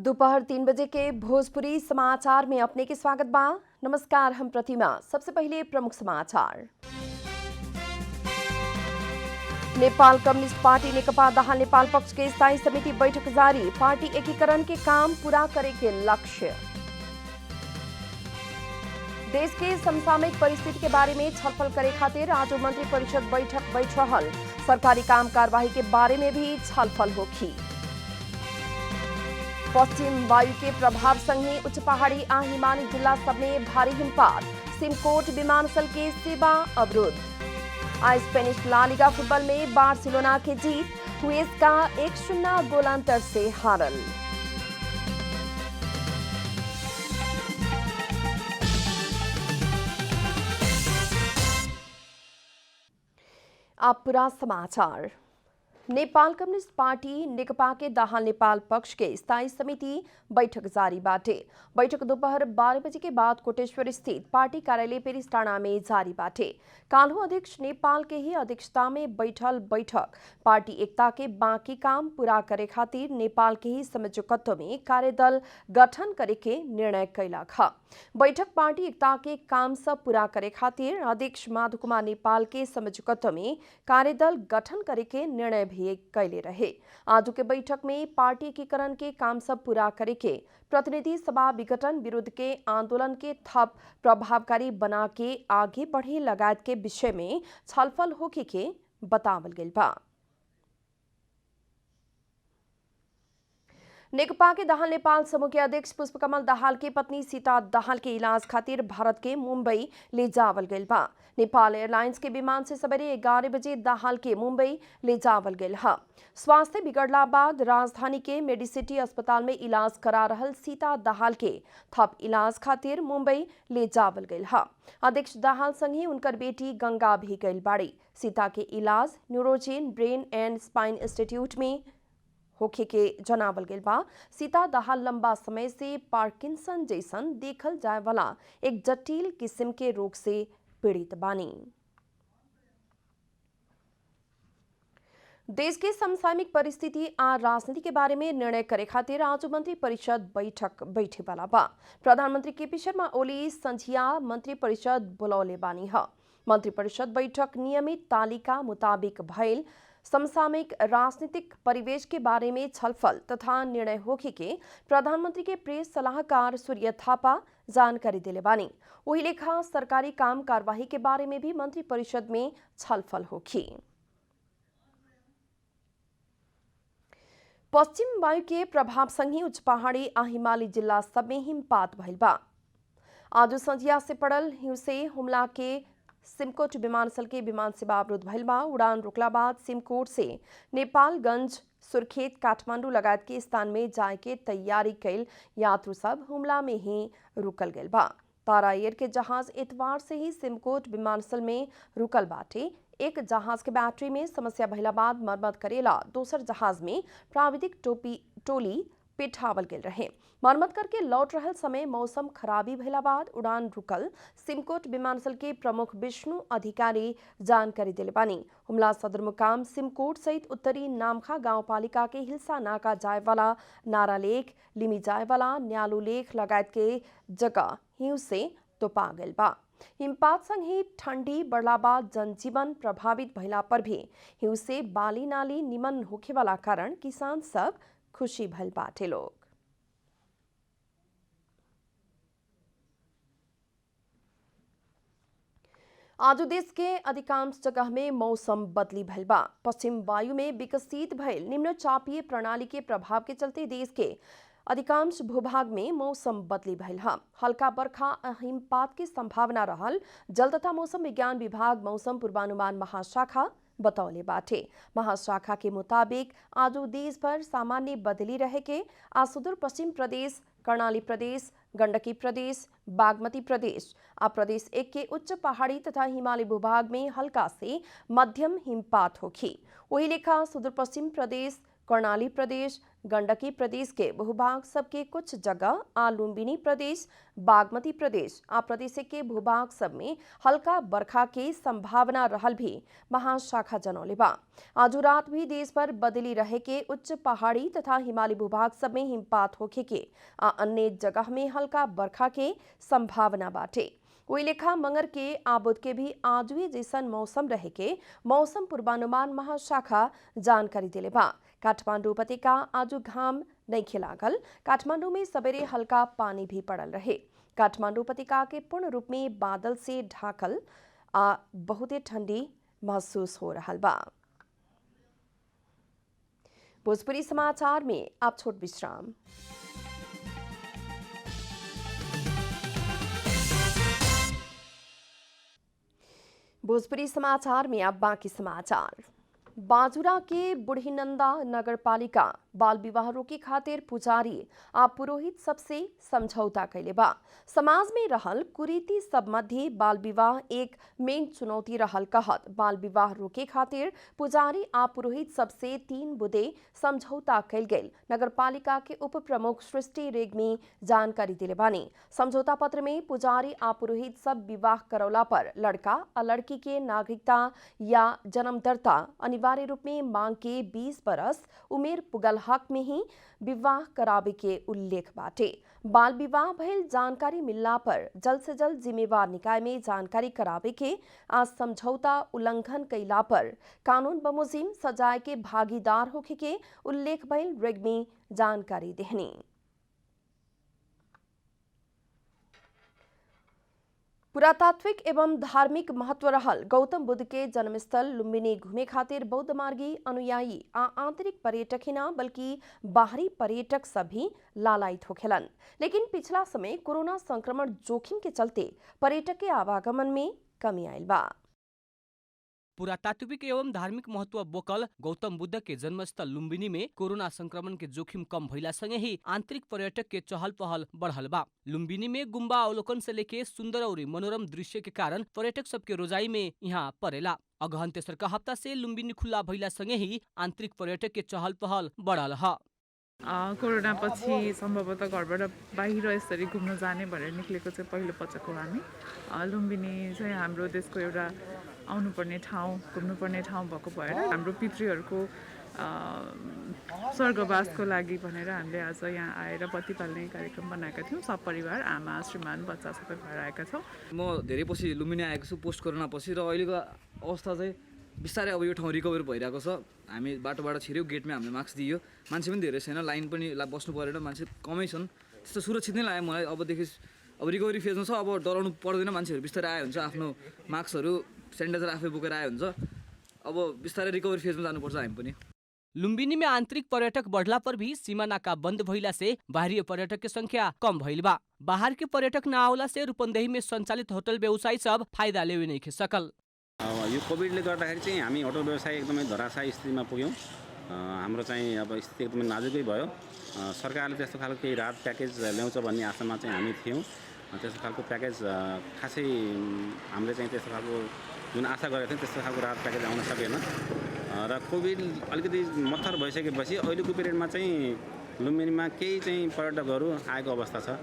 दोपहर 3 बजे के भोजपुरी समाचार में अपने के स्वागत बा। नमस्कार, हम प्रतिमा। सबसे पहले प्रमुख समाचार। नेपाल कम्युनिस्ट पार्टी नेकपा दाहाल नेपाल पक्ष के स्थायी समिति बैठक जारी। पार्टी एकीकरण के काम पूरा करे के लक्ष्य। देश के समसामयिक परिस्थिति के बारे में छलफल करे खातिर आज मंत्री परिषद बैठक बैठ रहल। सरकारी काम कार्यवाही के बारे में भी छलफल होखी। पश्चिम वायु के प्रभाव संगे उच्च पहाड़ी आ हिमालय जिला सब में भारी हिमपात। सिमकोट विमानस्थल के सेवा अवरुद्ध। स्पेनिश ला लीगा फुटबॉल में बार्सिलोना की जीत। हुएस्का 1-0 गोलांतर से हारल। अब पूरा समाचार। नेपाल कम्युनिस्ट पार्टी नेकपा के दाहाल नेपाल पक्ष के स्थायी समिति बैठक जारी बाटे। बैठक दोपहर 12 बजे के बाद कोटेश्वर स्थित पार्टी कार्यालय पेरिस टाणा में जारी बाटे। काल्हू अध्यक्ष नेपाल के ही अध्यक्षता में बैठल बैठक पार्टी एकता के बाकी काम पूरा करे खातिर नेपाल के ही संयोजकत्व में कार्यदल गठन करे के निर्णय कैलक ह। बैठक पार्टी एकता के काम सब पूरा करे खातिर अध्यक्ष माधव कुमार नेपाल के संयोजकत्व में कार्यदल गठन करे के निर्णय भी कैले रहे। आज के बैठक में पार्टी एकीकरण के काम सब पूरा करे के, प्रतिनिधि सभा विघटन विरुद्ध के आंदोलन के थप प्रभावकारी बना के आगे बढ़े लगायत के विषय में छलफल होके के बतावल गेल बा। नेकपा के दाहाल नेपाल समूह के अध्यक्ष पुष्पकमल दाहाल के पत्नी सीता दाहाल के इलाज खातिर भारत के मुंबई ले जावल गेल बा। नेपाल एयरलाइंस के विमान से सवेरे 11 बजे दाहाल के मुंबई ले जावल गेल ह। स्वास्थ्य बिगड़ला बाद राजधानी के मेडिसिटी अस्पताल में इलाज करा रहल सीता दाहाल के थप इलाज खातिर मुंबई ले जावल गेल ह। अध्यक्ष दाहाल संगे उनकर बेटी गंगा भी गइल बाड़ी। सीता के इलाज न्यूरोजेन ब्रेन एंड स्पाइन इंस्टीट्यूट में होखे के जनावल गेल बा। सीता दाहाल लंबा समय से पार्किंसन जैसन देखल जाए वाला एक जटिल किस्म के रोग से पीड़ित बानी। देश के समसामयिक परिस्थिति आ राजनीति के बारे में निर्णय करे खातिर आज मंत्री परिषद बैठक बैठे वाला बा। प्रधानमंत्री केपी शर्मा ओली संझिया मंत्री परिषद बुलौले बानी ह। मंत्री परिषद बैठक नियमित तालिका मुताबिक भइल समसामयिक राजनीतिक परिवेश के बारे में छलफल तथा निर्णय होखे के प्रधानमंत्री के प्रेस सलाहकार सूर्य थापा जानकारी दिले बानी। वही लेखा सरकारी काम कार्यवाही के बारे में भी मंत्री परिषद में छलफल होखी। पश्चिम वायु के प्रभाव संगे उच्च पहाड़ी आ हिमालय जिला सब में हिमपात भइल बा। आज संझिया से पड़ल हिउँ से हुमला के सिमकोट विमानस्थल के विमान सेवा अवरुद्ध भइल बा। उड़ान रुकला बाद सिमकोट से नेपालगंज, सुर्खेत, काठमांडू लगायत के स्थान में जाए के तैयारी कैल यात्रु सब हुमला में ही रुकल गेल बा। तारा एयर के जहाज इतवार से ही सिमकोट विमानस्थल में रुकल बाटे। एक जहाज के बैटरी में समस्या भइला बाद मरम्मत करेला दोसर जहाज में प्राविधिक टोली पेठावल गेल रहे। मरम्मत करके लौट रहल समय मौसम खराबी भइला बाद उड़ान रुकल सिमकोट विमानस्थल के प्रमुख विष्णु अधिकारी जानकारी दिले बानी। हुमला सदरमुकाम सिमकोट सहित उत्तरी नामखा गांवपालिका के हिल्सा नाका जाए वाला नारा लेक, लिमी जाए वाला न्यालू लेक लगायत के जगह हिउँ से तोपा गेल बा। हिमपात संगे ठंडी बढ़ला बाद जनजीवन प्रभावित भइला पर भी हिउँ से बाली नाली निमन होखे वाला कारण किसान सब खुशी भइल बाटे लोग। आज देश के अधिकांश जगह में मौसम बदली भइल बा। पश्चिम वायु में विकसित भइल निम्न चापीय प्रणाली के प्रभाव के चलते देश के अधिकांश भूभाग में मौसम बदली भइल ह। हल्का बरखा हिमपात की संभावना रहल जल तथा मौसम विज्ञान विभाग मौसम पूर्वानुमान महाशाखा बतौले बाटे। महाशाखा के मुताबिक आज देश भर सामान्य बदली रहे के आ सुदूर पश्चिम प्रदेश, कर्णाली प्रदेश, गंडकी प्रदेश, बागमती प्रदेश आ प्रदेश 1 के उच्च पहाड़ी तथा हिमालय भूभाग में हल्का से मध्यम हिमपात होखी। वही लेखा सुदूर पश्चिम प्रदेश, कर्णाली प्रदेश, गंडकी प्रदेश के भूभाग सब के कुछ जगह आ लुम्बिनी प्रदेश, बागमती प्रदेश आ प्रदेश के भूभाग सब में हल्का बरखा के संभावना रहल भी महाशाखा जनौले बा। आज रात भी देश भर बदली रहे के उच्च पहाड़ी तथा हिमालय भूभाग सब में हिमपात होखे के आ अन्य जगह में हल्का बरखा के संभावना बाटे। वही लेखा मंगर के आबुद के भी आजवे जैसन मौसम रहे के मौसम पूर्वानुमान महाशाखा जानकारी दिले बा। काठमांडू उपत्यका आज घाम नहीं खिलागल। काठमांडू में सवेरे हल्का पानी भी पड़ल रहे। काठमांडू उपत्यका के पूर्ण रूप में बादल से ढाकल आ बहुते ठंडी महसूस हो रहा बा। भोजपुरी समाचार में आप छोट विश्राम। भोजपुरी समाचार में अब बाकी समाचार। बाजुरा के बुढ़ीनंदा नगरपालिका बाल विवाह रोके खातिर पुजारी आ पुरोहित सबसे समझौता कैले बा। समाज में रहल कुरीति सब मध्य बाल विवाह एक मेन चुनौती रहल कहत बाल विवाह रोके खातिर पुजारी आ पुरोहित सबसे 3 बुदे समझौता कैल गेल नगरपालिका के उप प्रमुख सृष्टि रेग्मी जानकारी दिले बानी। समझौता पत्र में पुजारी आ पुरोहित सब विवाह करौला पर लड़का आ लड़की के नागरिकता या जन्मदर्ता अनिवार्य रूप में मांग के 20 बरस उमेर पुगल हक में ही विवाह करावे के उल्लेख बाटे। बाल विवाह भइल जानकारी मिलला पर जल्द से जल्द जिम्मेवार निकाय में जानकारी करावे के आ समझौता उल्लंघन कैला पर कानून बमुजिम सजाए के भागीदार होखे के उल्लेख भइल रेग्मी जानकारी देहनी। पुरातात्विक एवं धार्मिक महत्व रहल गौतम बुद्ध के जन्मस्थल लुम्बिनी घूमे खातिर बौद्ध मार्गी अनुयायी आ आंतरिक पर्यटक ही ना बल्कि बाहरी पर्यटक सभी लालायित होखेलन। लेकिन पिछला समय कोरोना संक्रमण जोखिम के चलते पर्यटक के आवागमन में कमी आयल बा। पुरातात्विक एवं धार्मिक महत्व बोकल गौतम बुद्ध के जन्मस्थल लुम्बिनी में कोरोना संक्रमण के जोखिम कम भइला संगे ही आंतरिक पर्यटक के चहल पहल बढ़ल बा। लुम्बिनी में गुम्बा अवलोकन से लेके सुंदर और मनोरम दृश्य के कारण पर्यटक सबके रोजाई में यहाँ परेला। अगहन तेसरका हफ्ता से लुम्बिनी खुला भइला संगे ही आंतरिक पर्यटक के चहल पहल बढ़ल ह। कोरोना पछि सम्भवतः घरबाट बाहिर यसरी घुम्न जाने भनेर निक्लेको चाहिँ पहिलो पटक हो हामी। लुम्बिनी चाहिँ हाम्रो देशको एउटा आउनुपर्ने ठाउँ, घुम्नुपर्ने ठाउँ भएको भएर हाम्रो पितृहरूको स्वर्गवासको लागि भनेर हामीले आज यहाँ आएर बत्ती पाल्ने कार्यक्रम बनाएका थियौँ। सब परिवार आमा, श्रीमान, बच्चा सबै भएर आएका छौँ। म धेरै पछि लुम्बिनी आएको छु पोस्ट कोरोना पछि र अहिलेको अवस्था चाहिँ बिस्तारै अब यो ठाउँ रिकभर भइरहेको छ। हामी बाटोबाट छिर्यौँ, गेटमा हामीले मास्क दियो, मान्छे पनि धेरै छैन, लाइन पनि बस्नु परेन, मान्छे कमै छन्, त्यस्तो सुरक्षित नै लाग्यो मलाई। अबदेखि अब रिकभरी फेजमा छ, अब डराउनु पर्दैन, मान्छेहरू बिस्तारै आयो हुन्छ, आफ्नो मास्कहरू सेनिटाइजर आफै बोकेर आयो हुन्छ, अब बिस्तारै रिकभरी फेजमा जानुपर्छ हामी पनि। लुम्बिनी में आंतरिक पर्यटक बढ़ला पर भी सीमा नाका बंद भइला से बाहरी पर्यटक की संख्या कम भइल बा। बाहर के पर्यटक न आउला से रूपन्देही में संचालित होटल व्यवसायी सब फायदा लेवे नहीं सकल। यो कोभिडले गर्दाखेरि चाहिँ हामी होटल व्यवसाय एकदमै धराशायी स्थितिमा पुग्यौँ। हाम्रो चाहिँ अब स्थिति एकदमै नाजुकै भयो। सरकारले त्यस्तो खालको केही राहत प्याकेज ल्याउँछ भन्ने आशामा चाहिँ हामी थियौँ। त्यस्तो खालको प्याकेज खासै हामीले चाहिँ त्यस्तो खालको जुन आशा गरेको थियौँ त्यस्तो खालको राहत प्याकेज आउन सकेन। र कोभिड अलिकति मत्थर भइसकेपछि अहिलेको पिरियडमा चाहिँ लुम्बिनीमा केही चाहिँ पर्यटकहरू आएको अवस्था छ।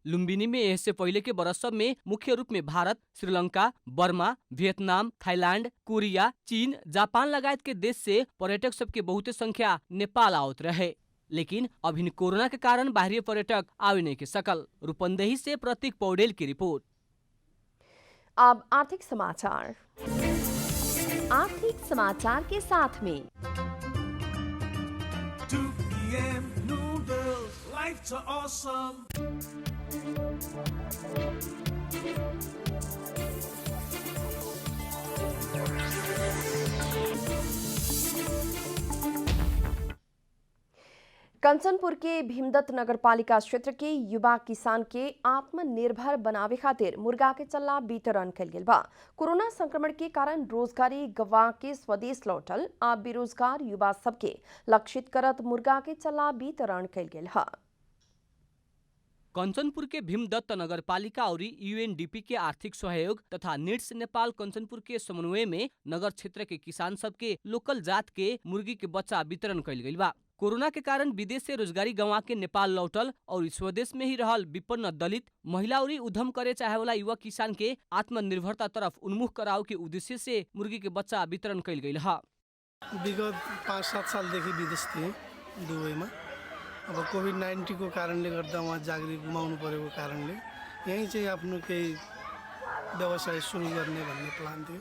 लुम्बिनी में इससे पहले के बरस सब में मुख्य रूप में भारत, श्रीलंका, बर्मा, वियतनाम, थाईलैंड, कोरिया, चीन, जापान लगायत के देश से पर्यटक सबके बहुत संख्या नेपाल आवत रहे। लेकिन अभी कोरोना के कारण बाहरी पर्यटक आवे नहीं के सकल। रूपन्देही से प्रतीक पौडेल की रिपोर्ट। अब आर्थिक समाचार। आर्थिक समाचार के साथ में कंचनपुर के भीमदत्त नगरपालिका क्षेत्र के युवा किसान के आत्मनिर्भर बनावे खातिर मुर्गा के चल्ला वितरण कल गेल बा। कोरोना संक्रमण के कारण रोजगारी गवा के स्वदेश लौटल आ बेरोजगार युवा सबके लक्षित करत मुर्गा के चल्ला वितरण कल गेल है। कंचनपुर के भीमदत्त नगरपालिका और यूएनडीपी के आर्थिक सहयोग तथा निड्स नेपाल कंचनपुर के समन्वय में नगर क्षेत्र के किसान सबके लोकल जात के मुर्गी के बच्चा वितरण कइल गइल बा। कोरोना के कारण विदेश से रोजगारी गंवा के नेपाल लौटल और स्वदेश में ही रहल विपन्न दलित महिला और उद्यम करे चाहे वाला युवा किसान के आत्मनिर्भरता तरफ उन्मुख कराव के उद्देश्य से मुर्गी के बच्चा वितरण कइल गइल ह। विगत 5-7 सालदेखि विदेश थिएँ दुबईमा। अब कोभिड-19 को कारणले गर्दा उहाँ जागिरी गुमाउनु परेको कारणले यहीँ चाहिँ आफ्नो केही व्यवसाय सुरु गर्ने भन्ने प्लान थियो।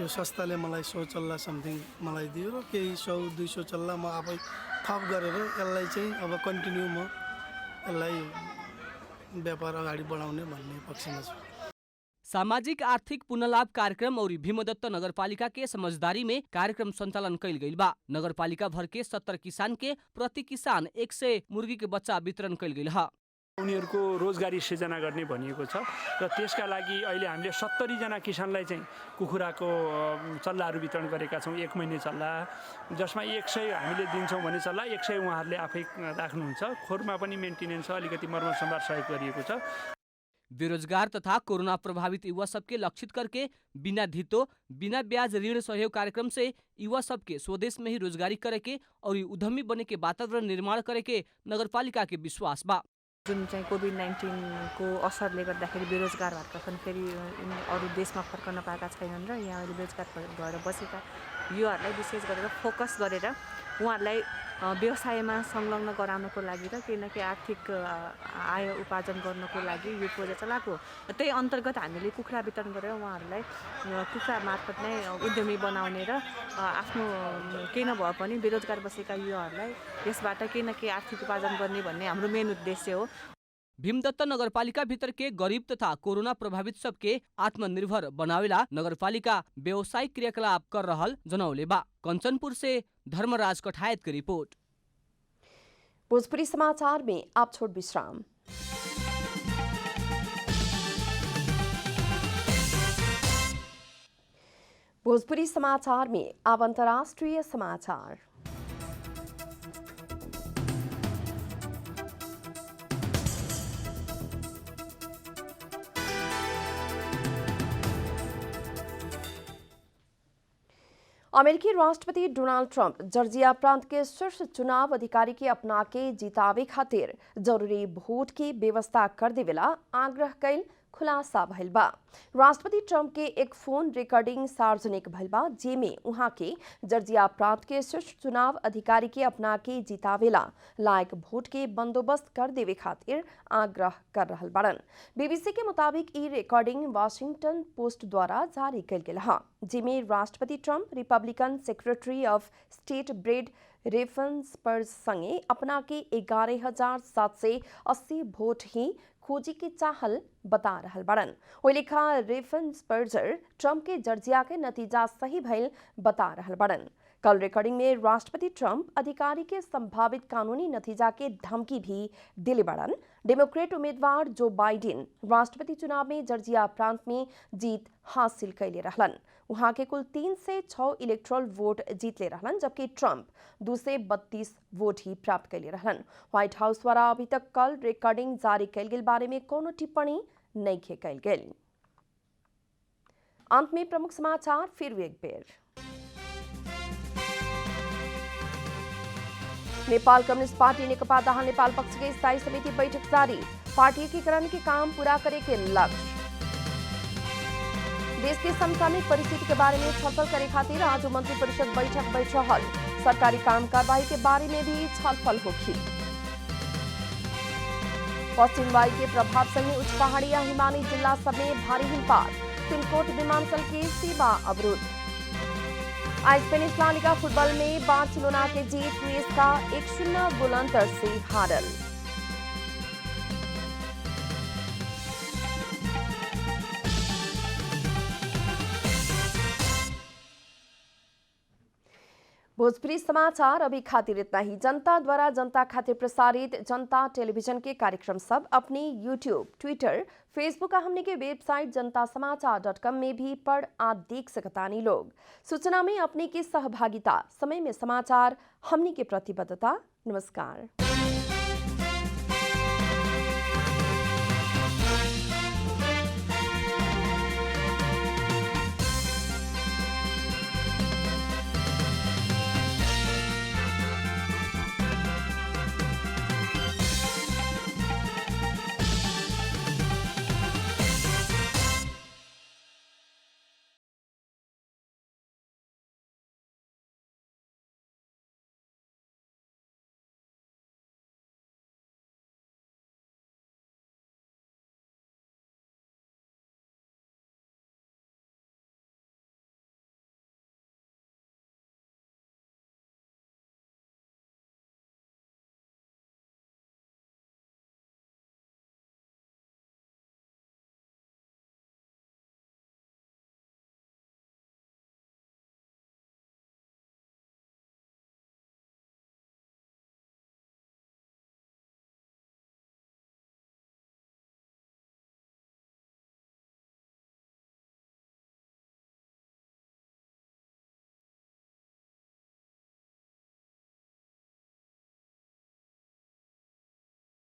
यो संस्थाले मलाई 100 चल्ला समथिङ मलाई दियो र केही 100-200 चल्ला म आफै थप गरेर यसलाई चाहिँ अब कन्टिन्यू म यसलाई व्यापार अगाडि बढाउने भन्ने पक्षमा छु। सामाजिक आर्थिक पुनर्लाभ कार्यक्रम और भीमदत्त नगरपालिका के समझदारी में कार्यक्रम संचालन कइल गइल बा। नगरपालिका भर के 70 किसान के प्रति किसान 100 मुर्गी के बच्चा वितरण कइल गइल ह। उनीहरूको रोजगारी सृजना गर्ने भनिएको छ र त्यसका लागि अहिले हामीले 70 जना किसानलाई चाहिँ कुखुराको चल्लाहरू वितरण गरेका छौँ। 1 महिने चल्ला जसमा 100 हामीले दिन्छौँ भने चल्ला 100 उहाँहरूले आफै राख्नुहुन्छ। खोरमा पनि मेन्टेनेन्स अलिकति मर्मत सम्भार सहयोग गरिएको छ। बेरोजगार तथा कोरोना प्रभावित युवा सबके लक्षित करके बिना धितो बिना ब्याज ऋण सहयोग कार्यक्रम से युवा सबके स्वदेश में ही रोजगारी करे के और उद्यमी बने के वातावरण निर्माण करे के नगरपालिका के विश्वास बा। जुन चाहिँ कोभिड-19 को असरले गर्दाखेरि बेरोजगार भएका छन्, फेरि अरू देशमा फर्कन पाएका छैनन् र यहाँ अहिले बेरोजगार भएर बसेका युवाहरूलाई विशेष गरेर फोकस गरेर उहाँहरूलाई व्यवसायमा संलग्न गराउनको लागि र केही न केही आर्थिक आय उपार्जन गर्नको लागि यो प्रोजेक्ट चलाएको। त्यही अन्तर्गत हामीले कुखुरा वितरण गरेर उहाँहरूलाई कुखुरा मार्फत नै उद्यमी बनाउने र आफ्नो केही नभए पनि बेरोजगार बसेका युवाहरूलाई यसबाट केही न केही आर्थिक उपार्जन गर्ने भन्ने हाम्रो मेन उद्देश्य हो। भीमदत्त नगरपालिका भीतर के गरीब तथा कोरोना प्रभावित सबके आत्मनिर्भर बनावेला नगरपालिका व्यवसायिक क्रियाकलाप कर रहल जनौले बा। कंचनपुर से धर्मराज कठायत की रिपोर्ट। भोजपुरी समाचार में आप छोड़ विश्राम। भोजपुरी समाचार में अब अंतर्राष्ट्रीय समाचार। अमेरिकी राष्ट्रपति डोनाल्ड ट्रंप जॉर्जिया प्रांत के शीर्ष चुनाव अधिकारी के अपना के जितावे खातिर जरूरी वोट की व्यवस्था कर देवेला आग्रह कैल खुलासा भइल बा। राष्ट्रपति ट्रंप के एक फोन रिकॉर्डिंग सार्वजनिक भइल बा, जेमे उहाँ के जॉर्जिया प्रांत के शीर्ष चुनाव अधिकारी के अपना के जितावेला लायक वोट के बंदोबस्त कर देवे खातिर आग्रह कर रहल बाड़न। बीबीसी के मुताबिक ई रिकॉर्डिंग वाशिंगटन पोस्ट द्वारा जारी कल गेल ह, जेमे राष्ट्रपति Trump Republican secretary of state Brad Raffensperger संगे अपना के 11,780 वोट ही खोजी के चाहल बता रहल बड़न। ओहि लेखा रेफन्सपर्जर ट्रंप के जॉर्जिया के नतीजा सही भइल बता रहल बड़न। कल रिकॉर्डिंग में राष्ट्रपति ट्रंप अधिकारी के संभावित कानूनी नतीजा के धमकी भी दिले बड़न। डेमोक्रेट उम्मीदवार जो बाइडेन राष्ट्रपति चुनाव में जॉर्जिया प्रांत में जीत हासिल कैले रहलन। वहां के कुल 3 से 6 इलेक्ट्रल वोट जीतले रहलन, जबकि ट्रंप 2 से 32 वोट ही प्राप्त कैले रहलन। व्हाइट हाउस द्वारा अभी तक कल रिकॉर्डिंग जारी कैल गेल बारे में कोनो टिप्पणी नहीं कैल गेल। अंत में प्रमुख समाचार फिर एक बेर। नेपाल कम्युनिस्ट पार्टी नेकपा दाहाल नेपाल पक्ष के स्थायी समिति बैठक जारी, पार्टी एकीकरण के काम पूरा करे के लक्ष्य। देश के समसामयिक परिस्थिति के बारे में छलफल करे खातिर आज मंत्री परिषद बैठक बैठ रहल, सरकारी काम कार्यवाही के बारे में भी छलफल होगी। पश्चिम वायु के प्रभाव संगे उच्च पहाड़ी या हिमालयी जिला सब में भारी हिमपात, सिमकोट विमानस्थल की सेवा अवरुद्ध। आज स्पेनिश ला लीगा फुटबॉल में बार्सिलोना के जीत हुएस्का 1-0 गोल अंतर से हारल। भोजपुरी समाचार अभी खातिर इतना ही। जनता द्वारा जनता खातिर प्रसारित जनता टेलीविजन के कार्यक्रम सब अपने यूट्यूब, ट्विटर, फेसबुक हमने के वेबसाइट जनतासमाचार.com में भी पढ़ आ देख सकतानी लोग। सूचना में अपने की सहभागिता, समय में समाचार हमने के प्रतिबद्धता। नमस्कार।